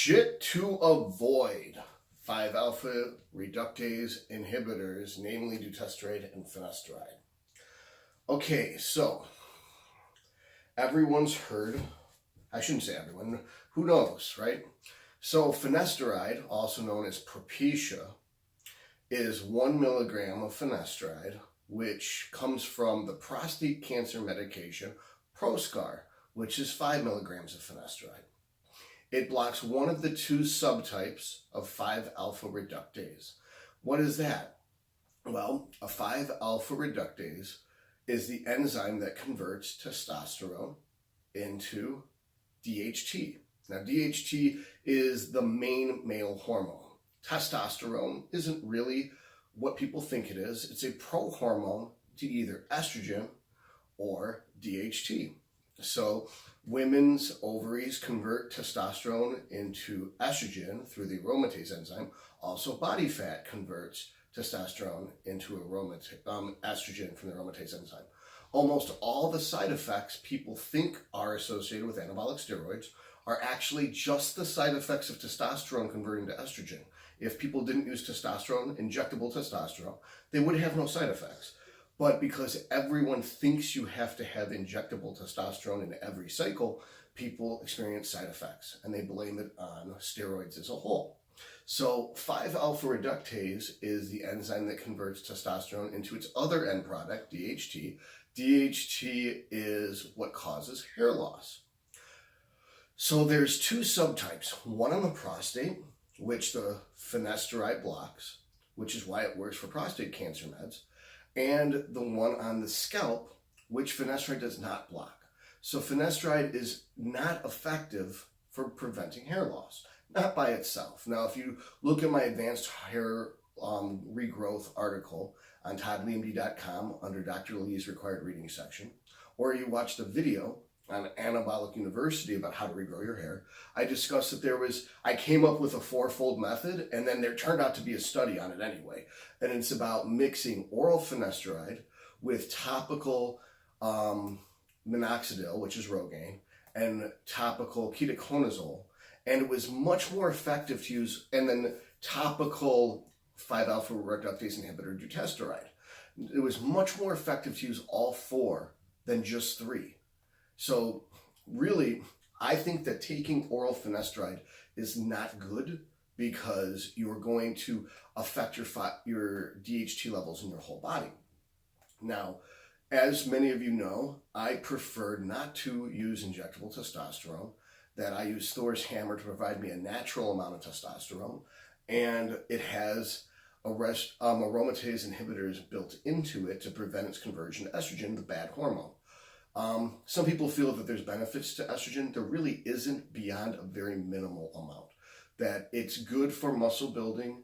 Shit to avoid. 5-alpha reductase inhibitors, namely dutasteride and finasteride. Okay, so everyone's heard, I shouldn't say everyone, who knows, right? So finasteride, also known as Propecia, is 1 milligram of finasteride, which comes from the prostate cancer medication Proscar, which is 5 milligrams of finasteride. It blocks one of the two subtypes of 5-alpha reductase. What is that? Well, a 5-alpha reductase is the enzyme that converts testosterone into DHT. Now, DHT is the main male hormone. Testosterone isn't really what people think it is. It's a prohormone to either estrogen or DHT. So women's ovaries convert testosterone into estrogen through the aromatase enzyme. Also, body fat converts testosterone into estrogen from the aromatase enzyme. Almost all the side effects people think are associated with anabolic steroids are actually just the side effects of testosterone converting to estrogen. If people didn't use testosterone, injectable testosterone, they would have no side effects. But because everyone thinks you have to have injectable testosterone in every cycle, people experience side effects, and they blame it on steroids as a whole. So 5-alpha reductase is the enzyme that converts testosterone into its other end product, DHT. DHT is what causes hair loss. So there's two subtypes, one on the prostate, which the finasteride blocks, which is why it works for prostate cancer meds, and the one on the scalp, which finasteride does not block. So finasteride is not effective for preventing hair loss, not by itself. Now, if you look at my advanced hair regrowth article on toddleemd.com under Dr. Lee's required reading section, or you watch the video on Anabolic University about how to regrow your hair, I discussed that I came up with a 4-fold method, and then there turned out to be a study on it anyway. And it's about mixing oral finasteride with topical minoxidil, which is Rogaine, and topical ketoconazole. And it was much more effective to use, and then topical 5-alpha reductase inhibitor dutasteride. It was much more effective to use all 4 than just 3. So really, I think that taking oral finasteride is not good because you're going to affect your DHT levels in your whole body. Now, as many of you know, I prefer not to use injectable testosterone, that I use Thor's hammer to provide me a natural amount of testosterone, and it has aromatase inhibitors built into it to prevent its conversion to estrogen, the bad hormone. Some people feel that there's benefits to estrogen. There really isn't beyond a very minimal amount. That it's good for muscle building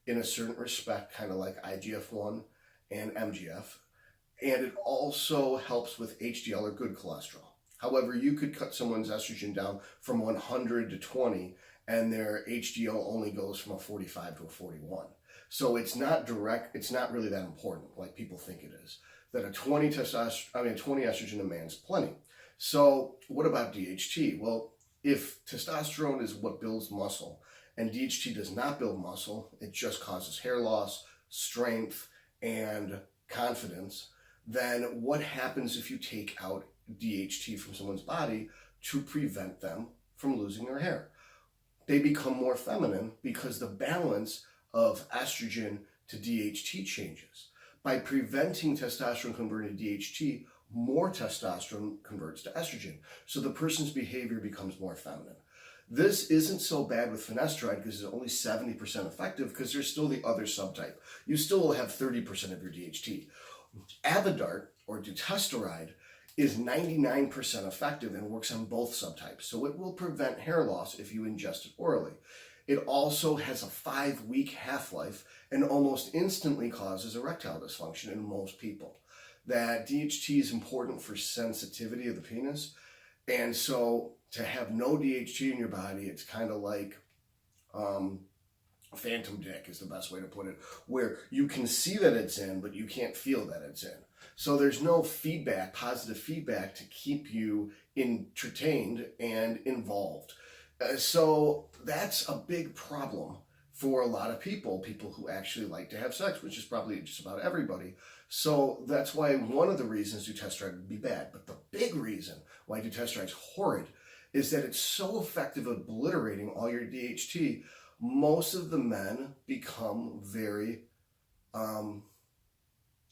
in a certain respect, kind of like IGF-1 and MGF. And it also helps with HDL or good cholesterol. However, you could cut someone's estrogen down from 100 to 20 and their HDL only goes from a 45 to a 41. So it's not really that important like people think it is. That a 20 estrogen in a man's plenty. So what about DHT? Well, if testosterone is what builds muscle and DHT does not build muscle, it just causes hair loss, strength, and confidence, then what happens if you take out DHT from someone's body to prevent them from losing their hair? They become more feminine because the balance of estrogen to DHT changes. By preventing testosterone converting to DHT, more testosterone converts to estrogen. So the person's behavior becomes more feminine. This isn't so bad with finasteride because it's only 70% effective because there's still the other subtype. You still will have 30% of your DHT. Avodart, or dutasteride, is 99% effective and works on both subtypes. So it will prevent hair loss if you ingest it orally. It also has a 5-week half-life and almost instantly causes erectile dysfunction in most people. That DHT is important for sensitivity of the penis, and so to have no DHT in your body, it's kind of like phantom dick is the best way to put it, where you can see that it's in, but you can't feel that it's in. So there's no feedback, positive feedback to keep you entertained and involved. So that's a big problem for a lot of people who actually like to have sex, which is probably just about everybody. So that's why one of the reasons dutasteride would be bad. But the big reason why dutasteride is horrid is that it's so effective at obliterating all your DHT. Most of the men become very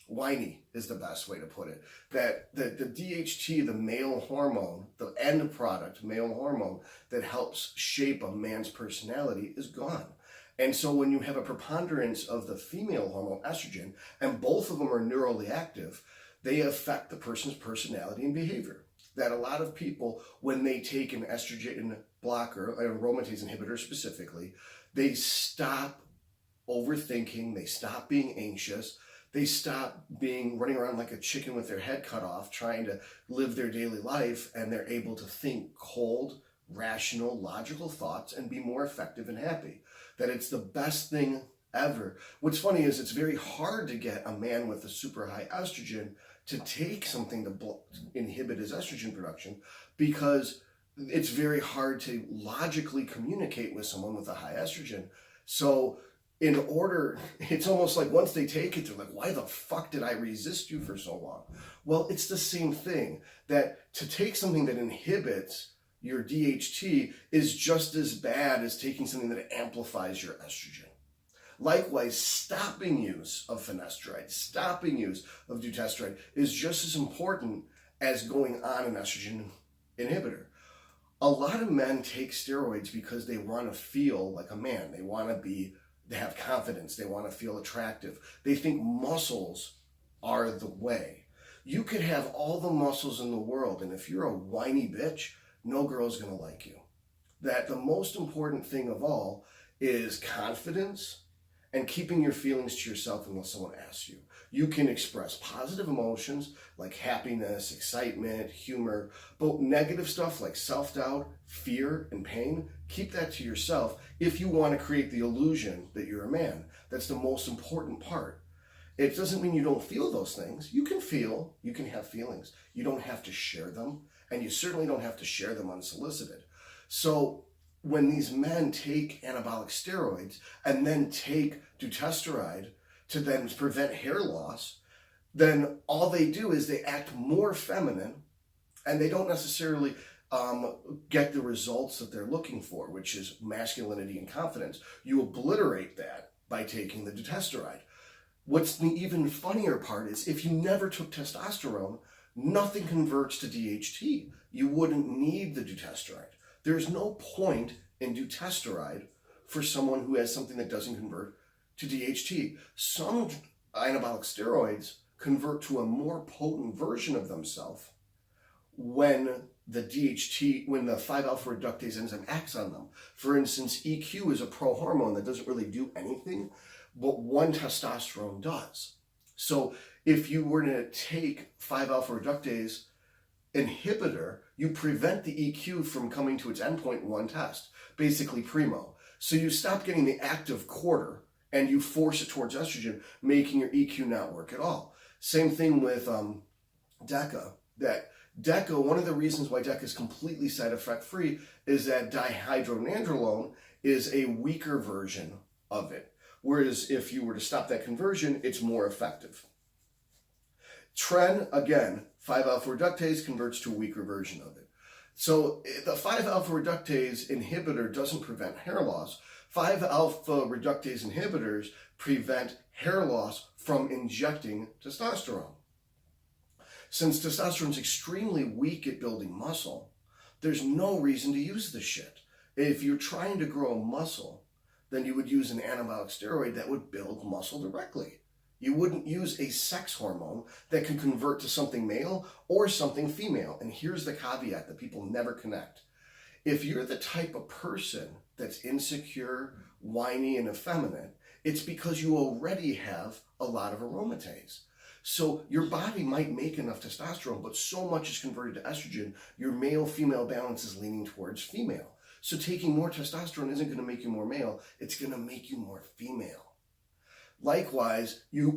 whiny is the best way to put it. That the DHT, the male hormone, the end product, male hormone that helps shape a man's personality is gone. And so when you have a preponderance of the female hormone, estrogen, and both of them are neurally active, they affect the person's personality and behavior. That a lot of people, when they take an estrogen blocker, an aromatase inhibitor specifically, they stop overthinking, they stop being anxious, they stop running around like a chicken with their head cut off, trying to live their daily life, and they're able to think cold, rational, logical thoughts and be more effective and happy. That it's the best thing ever. What's funny is it's very hard to get a man with a super high estrogen to take something to inhibit his estrogen production, because it's very hard to logically communicate with someone with a high estrogen. So it's almost like once they take it, they're like, why the fuck did I resist you for so long? Well, it's the same thing, that to take something that inhibits your DHT is just as bad as taking something that amplifies your estrogen. Likewise, stopping use of finasteride, stopping use of dutasteride is just as important as going on an estrogen inhibitor. A lot of men take steroids because they want to feel like a man. They have confidence. They want to feel attractive. They think muscles are the way. You could have all the muscles in the world, and if you're a whiny bitch, no girl's going to like you. That the most important thing of all is confidence and keeping your feelings to yourself unless someone asks you. You can express positive emotions like happiness, excitement, humor, but negative stuff like self-doubt, fear, and pain, keep that to yourself if you want to create the illusion that you're a man. That's the most important part. It doesn't mean you don't feel those things. You can feel, you can have feelings. You don't have to share them, and you certainly don't have to share them unsolicited. So when these men take anabolic steroids and then take dutasteride to then prevent hair loss, then all they do is they act more feminine, and they don't necessarily get the results that they're looking for, which is masculinity and confidence. You obliterate that by taking the dutasteride. What's the even funnier part is if you never took testosterone, nothing converts to DHT. You wouldn't need the dutasteride. There's no point in dutasteride for someone who has something that doesn't convert to DHT. Some anabolic steroids convert to a more potent version of themselves when the 5-alpha reductase enzyme acts on them. For instance, EQ is a prohormone that doesn't really do anything, but 1-testosterone does. So if you were to take 5-alpha reductase inhibitor, you prevent the EQ from coming to its endpoint in 1-test, basically primo. So you stop getting the active quarter and you force it towards estrogen, making your EQ not work at all. Same thing with DECA. One of the reasons why DECA is completely side effect free is that dihydronandrolone is a weaker version of it. Whereas if you were to stop that conversion, it's more effective. Tren, again, 5-alpha reductase converts to a weaker version of it. So the 5-alpha reductase inhibitor doesn't prevent hair loss. 5-alpha reductase inhibitors prevent hair loss from injecting testosterone. Since testosterone is extremely weak at building muscle, there's no reason to use this shit. If you're trying to grow muscle, then you would use an anabolic steroid that would build muscle directly. You wouldn't use a sex hormone that can convert to something male or something female. And here's the caveat that people never connect. If you're the type of person that's insecure, whiny, and effeminate, it's because you already have a lot of aromatase. So your body might make enough testosterone, but so much is converted to estrogen, your male-female balance is leaning towards female. So taking more testosterone isn't going to make you more male, it's going to make you more female. Likewise, you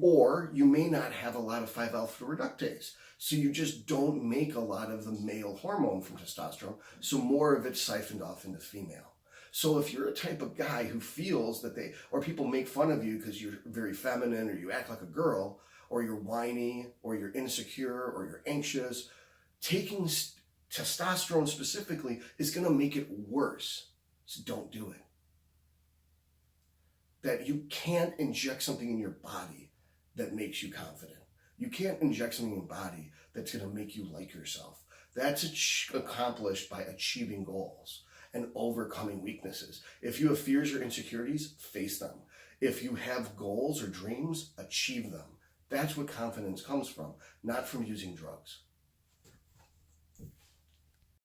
may not have a lot of 5-alpha reductase. So you just don't make a lot of the male hormone from testosterone, so more of it's siphoned off into female. So if you're a type of guy who feels that or people make fun of you because you're very feminine or you act like a girl or you're whiny or you're insecure or you're anxious, taking testosterone specifically is going to make it worse. So don't do it. That you can't inject something in your body that makes you confident. You can't inject something in your body that's going to make you like yourself. That's accomplished by achieving goals and overcoming weaknesses. If you have fears or insecurities, face them. If you have goals or dreams, achieve them. That's what confidence comes from, not from using drugs.